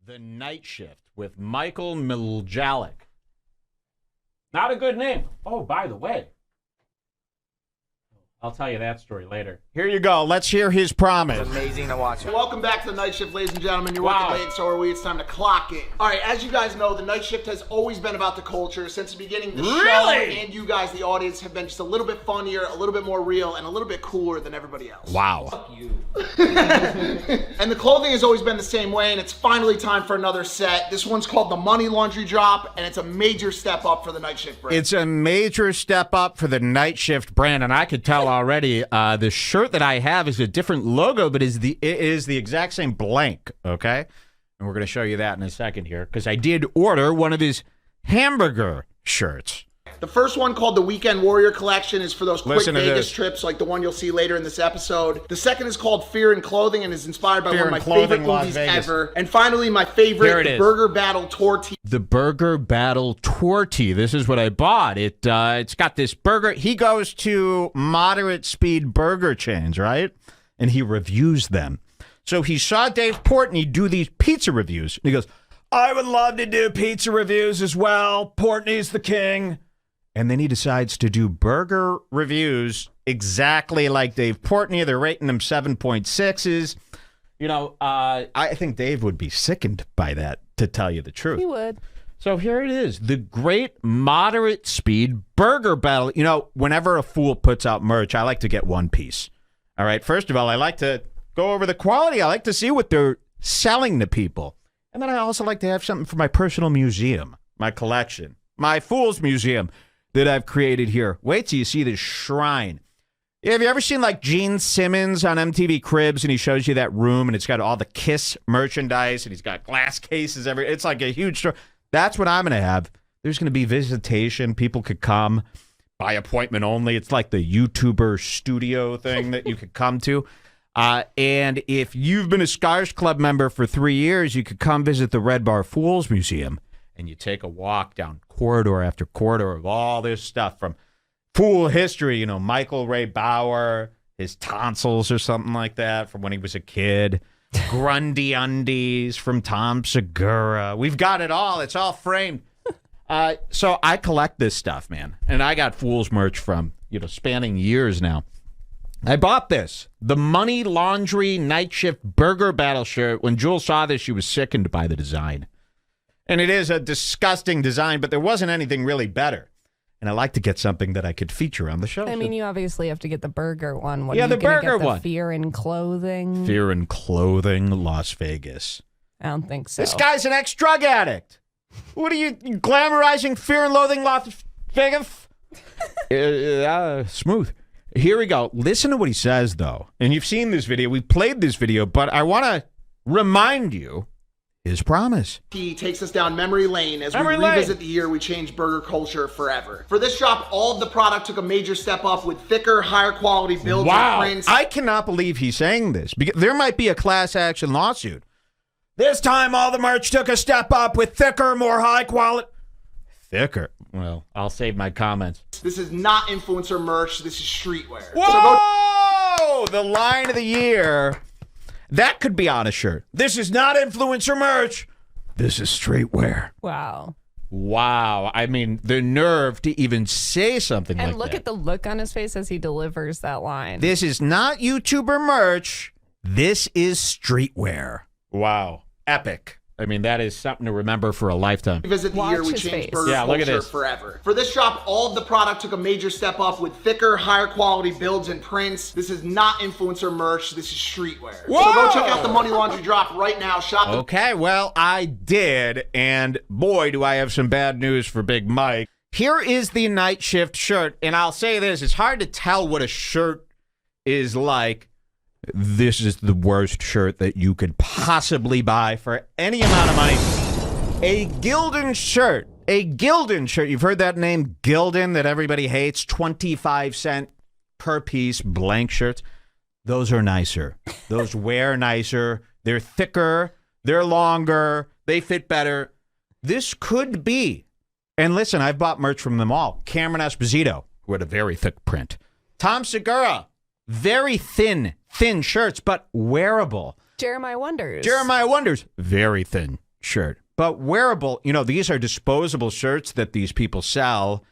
The Night Shift with Michael Miljalik. Not a good name. Oh, by the way, I'll tell you that story later. Here you go. Let's hear his promise. It's amazing to watch. Welcome back to the Night Shift, ladies and gentlemen. You're working late, so are we. It's time to clock it. All right, as you guys know, the Night Shift has always been about the culture. Since the beginning, the show and you guys, the audience, have been just a little bit funnier, a little bit more real, and a little bit cooler than everybody else. Wow. Fuck you. And the clothing has always been the same way, and it's finally time for another set. This one's called the Money Laundry Drop, and it's a major step up for the Night Shift brand. It's a major step up for the Night Shift brand, and I could tell already the shirt that I have is a different logo, but it is the exact same blank, okay? And we're going to show you that in a second here, because I did order one of his hamburger shirts. The first one, called the Weekend Warrior Collection, is for those quick Listen to Vegas this. trips like the one you'll see later in this episode. The second is called Fear and Clothing and is inspired by Fear one of my and Clothing, favorite Las movies Vegas. ever. And finally, my Here favorite, it the is. Burger Battle Tour Tee. The Burger Battle Tour Tee. This is what I bought. It's got this burger. He goes to moderate speed burger chains, right? And he reviews them. So he saw Dave Portnoy do these pizza reviews. And he goes, I would love to do pizza reviews as well. Portnoy's the king. And then he decides to do burger reviews exactly like Dave Portnoy. They're rating them 7.6s. You know, I think Dave would be sickened by that, to tell you the truth. He would. So here it is, the great moderate speed burger battle. You know, whenever a fool puts out merch, I like to get one piece. All right, first of all, I like to go over the quality. I like to see what they're selling to people. And then I also like to have something for my personal museum, my collection, my fool's museum that I've created here. Wait till you see this shrine. Have you ever seen like Gene Simmons on MTV Cribs and he shows you that room and it's got all the Kiss merchandise and he's got glass cases everywhere? It's like a huge store. That's what I'm going to have. There's going to be visitation. People could come by appointment only. It's like the YouTuber studio thing that you could come to. And if you've been a Scars Club member for 3 years, you could come visit the Red Bar Fools Museum and you take a walk down corridor after corridor of all this stuff from Fool history, you know, Michael Ray Bauer, his tonsils or something like that from when he was a kid. Grundy undies from Tom Segura. We've got it all. It's all framed. So I collect this stuff, man. And I got Fool's merch from, you know, spanning years now. I bought this. The Money Laundry Night Shift Burger Battle shirt. When Jules saw this, she was sickened by the design. And it is a disgusting design, but there wasn't anything really better. And I like to get something that I could feature on the show. I mean, you obviously have to get the burger one. What, Yeah, are you the gonna burger get the one. Fear and Clothing? Fear and Clothing, Las Vegas. I don't think so. This guy's an ex-drug addict. What are you glamorizing Fear and Loathing Las Vegas? Smooth. Here we go. Listen to what he says, though. And you've seen this video. We've played this video, but I want to remind you his promise. He takes us down memory lane as Memory we lane. revisit the year we changed burger culture forever. For this drop, all of the product took a major step up with thicker, higher quality builds Wow. and prints. I cannot believe he's saying this. Because there might be a class action lawsuit. This time, all the merch took a step up with thicker, more high quality. Thicker. Well, I'll save my comments. This is not influencer merch. This is streetwear. So go Whoa! The line of the year. That could be on a shirt. This is not influencer merch. This is streetwear. Wow. Wow. I mean, the nerve to even say something like And that. look at the look on his face as he delivers that line. This is not YouTuber merch. This is streetwear. Wow. Epic. I mean, that is something to remember for a lifetime. Revisit the Watch year we his changed face. burger Yeah, look at culture this. forever. For this drop, all of the product took a major step up with thicker, higher quality builds and prints. This is not influencer merch. This is streetwear. So Whoa! go check out the Money Laundry drop right now. Shop the Okay, well, I did, and boy, do I have some bad news for Big Mike. Here is the Night Shift shirt, and I'll say this, it's hard to tell what a shirt is like. This is the worst shirt that you could possibly buy for any amount of money. A Gildan shirt. A Gildan shirt. You've heard that name, Gildan, that everybody hates. 25 cents per piece, blank shirts. Those are nicer. Those wear nicer. They're thicker. They're longer. They fit better. This could be. And listen, I've bought merch from them all. Cameron Esposito, who had a very thick print. Tom Segura, very thin shirts, but wearable. Jeremiah Wonders. Jeremiah Wonders, very thin shirt. But wearable, these are disposable shirts that these people sell.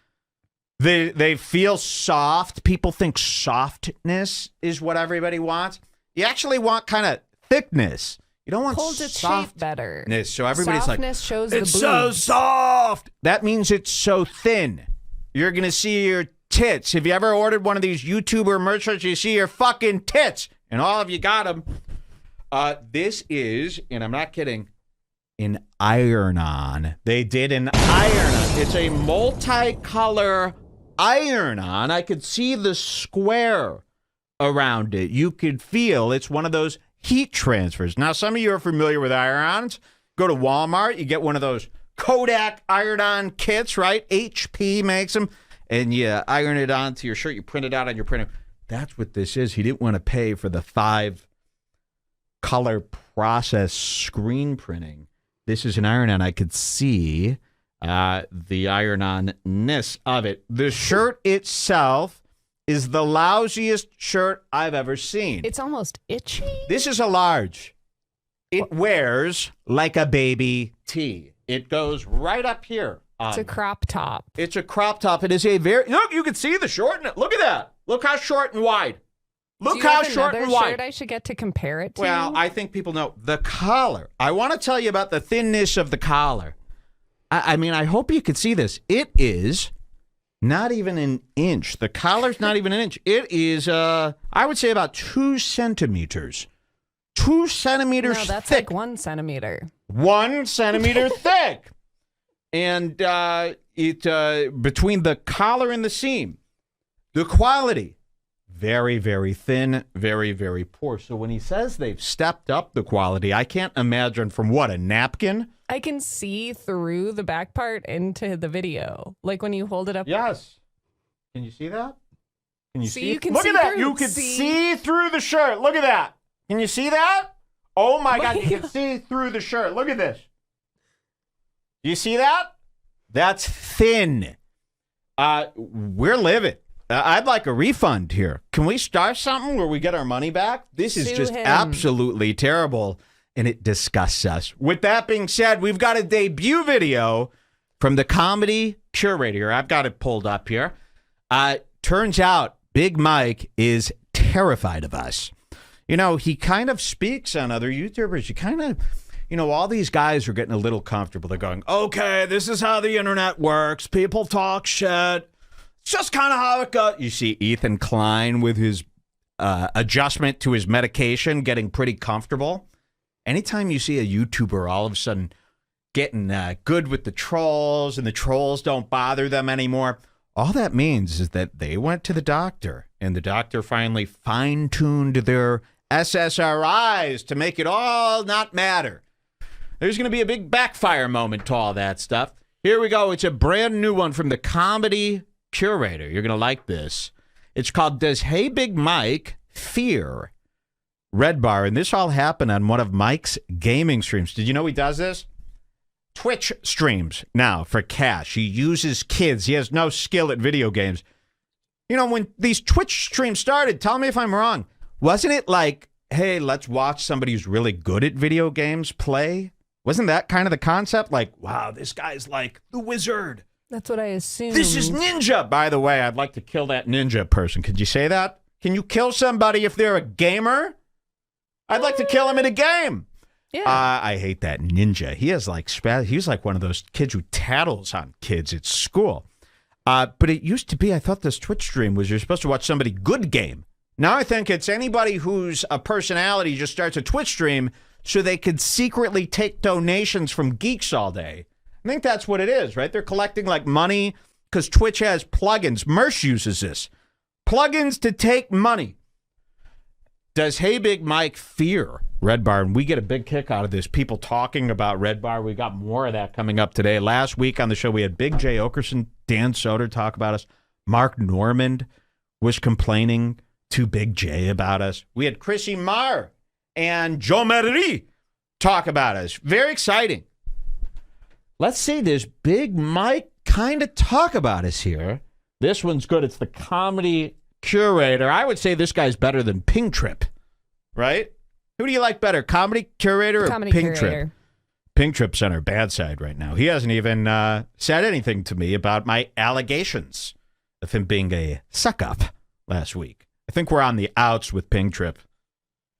They feel soft. People think softness is what everybody wants. You actually want kind of thickness. You don't want holds its shape better. So everybody's Softness shows it's the so boobs. soft. That means it's so thin. You're going to see your tits. Have you ever ordered one of these YouTuber merch shirts? You see your fucking tits. And all of you got them. This is, and I'm not kidding, an iron-on. They did an iron-on. It's a multicolor iron-on. I could see the square around it. You could feel it's one of those heat transfers. Now, some of you are familiar with iron-ons. Go to Walmart. You get one of those Kodak iron-on kits, right? HP makes them. And you iron it onto your shirt. You print it out on your printer. That's what this is. He didn't want to pay for the 5-color process screen printing. This is an iron-on. I could see the iron-on-ness of it. The shirt itself is the lousiest shirt I've ever seen. It's almost itchy. This is a large. It wears like a baby tee. It goes right up here. It's a crop top. It's a crop top. It is a very... Look, you can see the short in it. Look at that. Look how short and wide. Look how short and wide. Shirt I should get to compare it to? Well, I think people know. The collar. I want to tell you about the thinness of the collar. I mean, I hope you could see this. It is not even an inch. The collar's not even an inch. It is, I would say, about 2 centimeters. 2 centimeters no, that's thick. like 1 centimeter. 1 centimeter thick. And between the collar and the seam, the quality, very, very thin, very, very poor. So when he says they've stepped up the quality, I can't imagine from what, a napkin? I can see through the back part into the video. Like when you hold it up. Yes. Can you see that? Can you see? You can Look see at that. through. You can see through the shirt. Look at that. Can you see that? Oh my God. You can see through the shirt. Look at this. You see that? That's thin. We're living. I'd like a refund here. Can we start something where we get our money back? This is just absolutely terrible, and it disgusts us. With that being said, we've got a debut video from the comedy curator. I've got it pulled up here. Turns out Big Mike is terrified of us. He kind of speaks on other YouTubers. You kind of... all these guys are getting a little comfortable. They're going, okay, this is how the internet works. People talk shit. It's just kind of how it goes. You see Ethan Klein with his adjustment to his medication getting pretty comfortable. Anytime you see a YouTuber all of a sudden getting good with the trolls and the trolls don't bother them anymore, all that means is that they went to the doctor and the doctor finally fine-tuned their SSRIs to make it all not matter. There's going to be a big backfire moment to all that stuff. Here we go. It's a brand new one from the comedy curator. You're going to like this. It's called Does Hey Big Mike Fear Red Bar? And this all happened on one of Mike's gaming streams. Did you know he does this? Twitch streams now for cash. He uses kids. He has no skill at video games. When these Twitch streams started, tell me if I'm wrong. Wasn't it like, hey, let's watch somebody who's really good at video games play? Wasn't that kind of the concept? Like, wow, this guy's like the wizard. That's what I assumed. This is ninja. By the way, I'd like to kill that ninja person. Could you say that? Can you kill somebody if they're a gamer? I'd like to kill him in a game. Yeah. I hate that ninja. He has he's like one of those kids who tattles on kids at school. But it used to be, I thought this Twitch stream was you're supposed to watch somebody good game. Now I think it's anybody who's a personality just starts a Twitch stream so they could secretly take donations from geeks all day. I think that's what it is, right? They're collecting like money because Twitch has plugins. Mersh uses this. Plugins to take money. Does Hey Big Mike fear Red Bar? And we get a big kick out of this. People talking about Red Bar. We got more of that coming up today. Last week on the show, we had Big J. Okerson, Dan Soder talk about us. Mark Normand was complaining to Big J about us. We had Chrissy Marr and Joe Marie talk about us. Very exciting. Let's see this Big Mike kind of talk about us here. This one's good. It's the comedy curator. I would say this guy's better than Ping Trip, right? Who do you like better, comedy curator or Comedy Ping curator. Trip? Pink Trip's on our bad side right now. He hasn't even said anything to me about my allegations of him being a suck-up last week. I think we're on the outs with Pink Trip.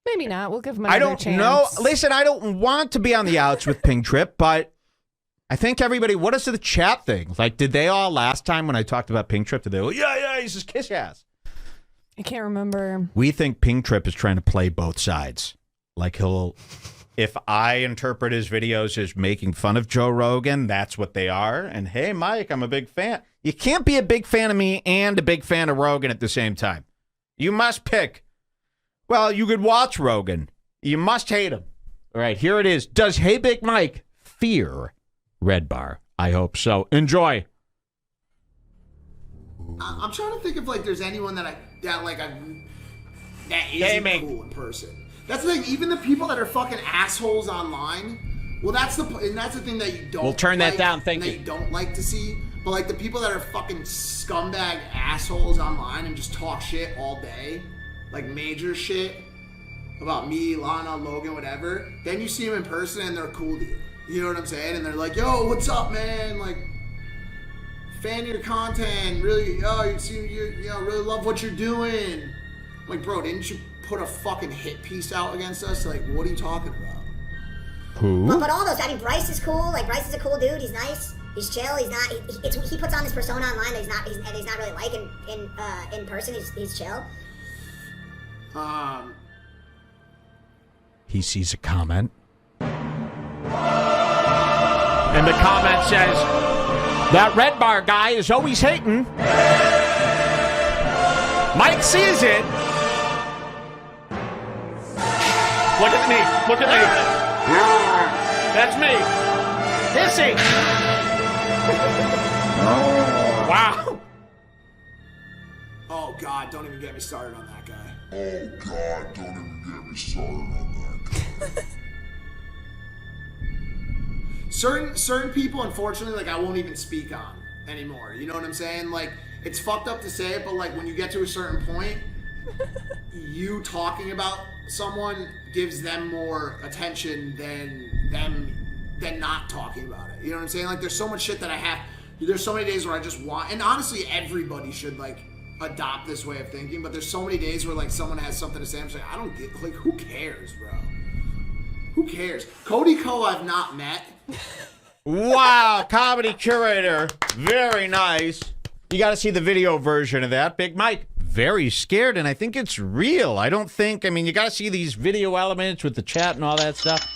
Maybe not. We'll give him another chance. I don't know. Listen, I don't want to be on the outs with Pink Trip, but I think everybody, what is the chat thing? Like, did they all last time when I talked about Pink Trip, did they go, yeah, he's just kiss ass? I can't remember. We think Pink Trip is trying to play both sides. Like if I interpret his videos as making fun of Joe Rogan, that's what they are. And hey, Mike, I'm a big fan. You can't be a big fan of me and a big fan of Rogan at the same time. You must pick. Well, you could watch Rogan. You must hate him. All right, here it is. Does Hey Big Mike fear Red Bar? I hope so. Enjoy. I'm trying to think if like there's anyone that isn't cool in person. That's the thing. Even the people that are fucking assholes online. Well, that's the thing that you don't. We'll turn that down. Thank you. That you don't like to see. But like the people that are fucking scumbag assholes online and just talk shit all day, like major shit about me, Lana, Logan, whatever. Then you see them in person and they're cool to you. You know what I'm saying? And they're like, "Yo, what's up, man? Like, fan your content. Really, really love what you're doing." I'm like, bro, didn't you put a fucking hit piece out against us? Like, what are you talking about? Who? But all those, I mean, Bryce is cool. Like, Bryce is a cool dude. He's nice. He's chill. He's not. He puts on this persona online that he's not really like in person. He's chill. He sees a comment. And the comment says, that Red Bar guy is always hating. Mike sees it. Look at me. Look at me. That's me. Hissing. Wow. Oh, God, don't even get me started on that guy. Certain people, unfortunately, like I won't even speak on anymore. You know what I'm saying? Like, it's fucked up to say it, but like when you get to a certain point, you talking about someone gives them more attention than not talking about it. You know what I'm saying? Like, there's so much shit that I have. There's so many days where I just want, and honestly, everybody should like adopt this way of thinking. But there's so many days where like someone has something to say. I'm just like, I don't get, like, who cares, bro? Who cares? Cody Ko, I've not met. Wow, comedy curator. Very nice. You got to see the video version of that. Big Mike, very scared, and I think it's real. I mean, you got to see these video elements with the chat and all that stuff.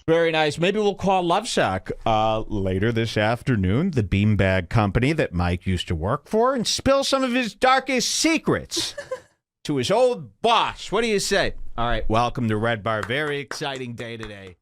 Very nice. Maybe we'll call Lovesack later this afternoon, the beanbag company that Mike used to work for, and spill some of his darkest secrets to his old boss. What do you say? All right, welcome to Red Bar. Very exciting day today.